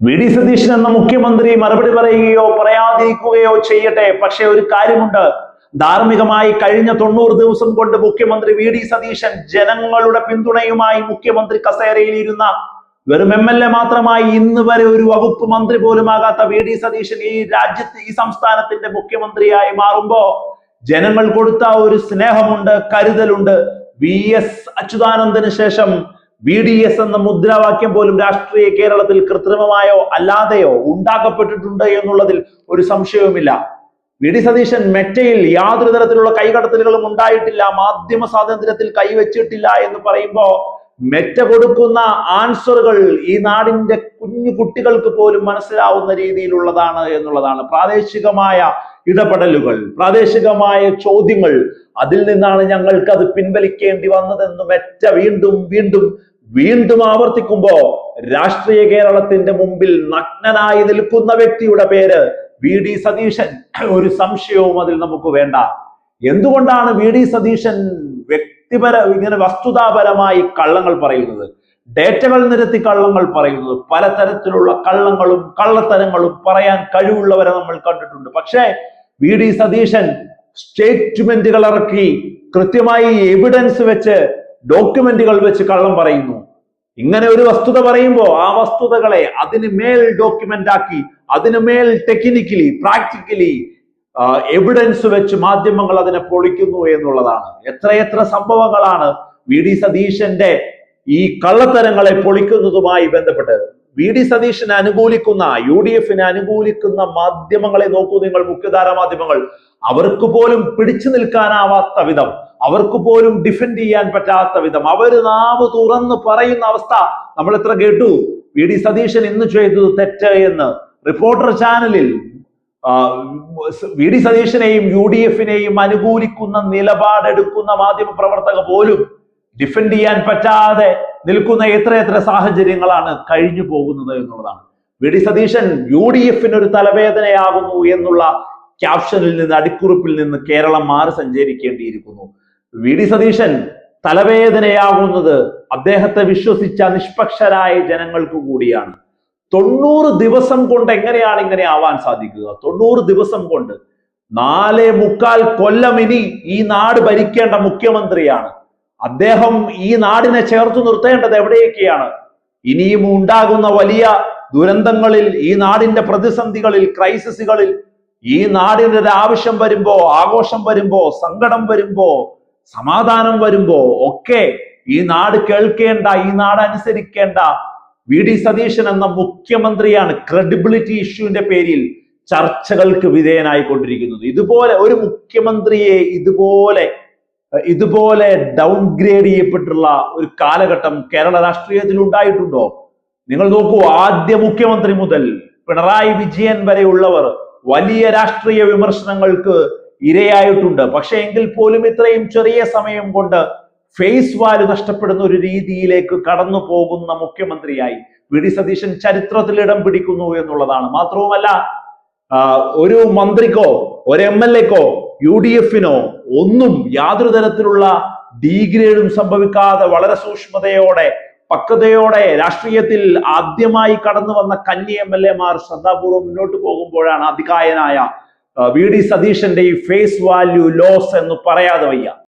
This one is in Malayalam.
വി ഡി സതീശൻ എന്ന മുഖ്യമന്ത്രി മറുപടി പറയുകയോ പറയാതിരിക്കുകയോ ചെയ്യട്ടെ. പക്ഷെ ഒരു കാര്യമുണ്ട്, ധാർമ്മികമായി കഴിഞ്ഞ 90 ദിവസം കൊണ്ട് മുഖ്യമന്ത്രി വി ഡി സതീശൻ ജനങ്ങളുടെ പിന്തുണയുമായി മുഖ്യമന്ത്രി കസേരയിൽ ഇരുന്ന വെറും MLA മാത്രമായി ഇന്ന് വരെ ഒരു വകുപ്പ് മന്ത്രി പോലും ആകാത്ത വി ഡി സതീശൻ ഈ രാജ്യത്ത് ഈ സംസ്ഥാനത്തിന്റെ മുഖ്യമന്ത്രിയായി മാറുമ്പോ ജനങ്ങൾ കൊടുത്ത ഒരു സ്നേഹമുണ്ട്, കരുതലുണ്ട്. VS അച്യുതാനന്ദന് ശേഷം BDS എന്ന മുദ്രാവാക്യം പോലും രാഷ്ട്രീയ കേരളത്തിൽ കൃത്രിമമായോ അല്ലാതെയോ ഉണ്ടാക്കപ്പെട്ടിട്ടുണ്ട് എന്നുള്ളതിൽ ഒരു സംശയവുമില്ല. വി ഡി സതീശൻ മെറ്റയിൽ യാതൊരു തരത്തിലുള്ള കൈകടത്തലുകളും ഉണ്ടായിട്ടില്ല, മാധ്യമ സ്വാതന്ത്ര്യത്തിൽ കൈവച്ചിട്ടില്ല എന്ന് പറയുമ്പോ മെറ്റ കൊടുക്കുന്ന ആൻസറുകൾ ഈ നാടിന്റെ കുഞ്ഞു കുട്ടികൾക്ക് പോലും മനസ്സിലാവുന്ന രീതിയിലുള്ളതാണ് എന്നുള്ളതാണ്. പ്രാദേശികമായ ഇടപെടലുകൾ, പ്രാദേശികമായ ചോദ്യങ്ങൾ, അതിൽ നിന്നാണ് ഞങ്ങൾക്ക് അത് പിൻവലിക്കേണ്ടി വന്നതെന്ന് മെറ്റ വീണ്ടും വീണ്ടും വീണ്ടും ആവർത്തിക്കുമ്പോ രാഷ്ട്രീയ കേരളത്തിന്റെ മുമ്പിൽ നഗ്നനായി നിൽക്കുന്ന വ്യക്തിയുടെ പേര് വി ഡി സതീശൻ. ഒരു സംശയവും അതിൽ നമുക്ക് വേണ്ട. എന്തുകൊണ്ടാണ് വി ഡി സതീശൻ ഇങ്ങനെ വസ്തുതാപരമായി കള്ളങ്ങൾ പറയുന്നത്, ഡേറ്റകൾ നിരത്തി കള്ളങ്ങൾ പറയുന്നത്? പലതരത്തിലുള്ള കള്ളങ്ങളും കള്ളത്തരങ്ങളും പറയാൻ കഴിവുള്ളവരെ നമ്മൾ കണ്ടിട്ടുണ്ട്. പക്ഷേ വി ഡി സതീശൻ സ്റ്റേറ്റ്മെന്റുകൾ ഇറക്കി കൃത്യമായി എവിഡൻസ് വെച്ച് ഡോക്യുമെന്റുകൾ വെച്ച് കള്ളം പറയുന്നു. ഇങ്ങനെ ഒരു വസ്തുത പറയുമ്പോൾ ആ വസ്തുതകളെ അതിന് മേൽ ഡോക്യുമെന്റ് ആക്കി, അതിന് മേൽ ടെക്നിക്കലി പ്രാക്ടിക്കലി എവിഡൻസ് വെച്ച് മാധ്യമങ്ങൾ അതിനെ പൊളിക്കുന്നു എന്നുള്ളതാണ്. എത്രയെത്ര സംഭവങ്ങളാണ് വി ഡി സതീശന്റെ ഈ കള്ളത്തരങ്ങളെ പൊളിക്കുന്നതുമായി ബന്ധപ്പെട്ട്. വി ഡി സതീശനെ അനുകൂലിക്കുന്ന UDF അനുകൂലിക്കുന്ന മാധ്യമങ്ങളെ നോക്കൂ നിങ്ങൾ, മുഖ്യധാര മാധ്യമങ്ങൾ. അവർക്ക് പോലും പിടിച്ചു നിൽക്കാനാവാത്ത വിധം, അവർക്ക് പോലും ഡിഫെൻഡ് ചെയ്യാൻ പറ്റാത്ത വിധം അവർ നാവ് തുറന്ന് പറയുന്ന അവസ്ഥ നമ്മൾ എത്ര കേട്ടു. വി ഡി സതീശൻ ഇന്ന് ചെയ്തത് തെറ്റ് എന്ന് റിപ്പോർട്ടർ ചാനലിൽ വി ഡി സതീശനെയും UDF അനുകൂലിക്കുന്ന നിലപാടെടുക്കുന്ന മാധ്യമ പ്രവർത്തക പോലും ഡിഫെൻഡ് ചെയ്യാൻ പറ്റാതെ നിൽക്കുന്ന എത്രയെത്ര സാഹചര്യങ്ങളാണ് കഴിഞ്ഞു പോകുന്നത് എന്നുള്ളതാണ്. വി ഡി സതീശൻ UDF ഒരു തലവേദനയാകുന്നു എന്നുള്ള ക്യാപ്ഷനിൽ നിന്ന്, അടിക്കുറിപ്പിൽ നിന്ന് കേരളം മാറി സഞ്ചരിക്കേണ്ടിയിരിക്കുന്നു. വി ഡി സതീശൻ തലവേദനയാകുന്നത് അദ്ദേഹത്തെ വിശ്വസിച്ച നിഷ്പക്ഷരായ ജനങ്ങൾക്ക് കൂടിയാണ്. 90 ദിവസം കൊണ്ട് എങ്ങനെയാണ് ഇങ്ങനെ ആവാൻ സാധിക്കുക? 90 ദിവസം കൊണ്ട് 4.25 കൊല്ലം ഇനി ഈ നാട് ഭരിക്കേണ്ട മുഖ്യമന്ത്രിയാണ് അദ്ദേഹം. ഈ നാടിനെ ചേർത്ത് നിർത്തേണ്ടത് എവിടെയൊക്കെയാണ്? ഇനിയും ഉണ്ടാകുന്ന വലിയ ദുരന്തങ്ങളിൽ, ഈ നാടിന്റെ പ്രതിസന്ധികളിൽ, ക്രൈസിസുകളിൽ, ഈ നാടിന്റെ ഒരു ആവശ്യം വരുമ്പോ, ആഘോഷം വരുമ്പോ, സങ്കടം വരുമ്പോ, സമാധാനം വരുമ്പോ ഒക്കെ ഈ നാട് കേൾക്കേണ്ട, ഈ നാട് അനുസരിക്കേണ്ട വി ഡി സതീശൻ എന്ന മുഖ്യമന്ത്രിയാണ് ക്രെഡിബിലിറ്റി ഇഷ്യൂവിന്റെ പേരിൽ ചർച്ചകൾക്ക് വിധേയനായിക്കൊണ്ടിരിക്കുന്നത്. ഇതുപോലെ ഒരു മുഖ്യമന്ത്രിയെ ഇതുപോലെ ഡൗൺഗ്രേഡ് ചെയ്യപ്പെട്ടുള്ള ഒരു കാലഘട്ടം കേരള രാഷ്ട്രീയത്തിൽ ഉണ്ടായിട്ടുണ്ടോ? നിങ്ങൾ നോക്കൂ, ആദ്യ മുഖ്യമന്ത്രി മുതൽ പിണറായി വിജയൻ വരെയുള്ളവർ വലിയ രാഷ്ട്രീയ വിമർശനങ്ങൾക്ക് ഇരയായിട്ടുണ്ട്. പക്ഷെ എങ്കിൽ പോലും ഇത്രയും ചെറിയ സമയം കൊണ്ട് ഫേസ് വാല്യൂ നഷ്ടപ്പെടുന്ന ഒരു രീതിയിലേക്ക് കടന്നു പോകുന്ന മുഖ്യമന്ത്രിയായി വി ഡി സതീശൻ ചരിത്രത്തിൽ ഇടം പിടിക്കുന്നു എന്നുള്ളതാണ്. മാത്രവുമല്ല, ഒരു മന്ത്രിക്കോ ഒരു MLAക്കോ UDF ഒന്നും യാതൊരു തരത്തിലുള്ള ഡീഗ്രേഡും സംഭവിക്കാതെ വളരെ സൂക്ഷ്മതയോടെ, പക്വതയോടെ രാഷ്ട്രീയത്തിൽ ആദ്യമായി കടന്നു വന്ന കന്നി MLAമാർ ശ്രദ്ധാപൂർവ്വം മുന്നോട്ട് പോകുമ്പോഴാണ് അതികായനായ വി ഡി സതീശന്റെ ഈ ഫേസ് വാല്യൂ ലോസ് എന്ന് പറയാതെ വയ്യ.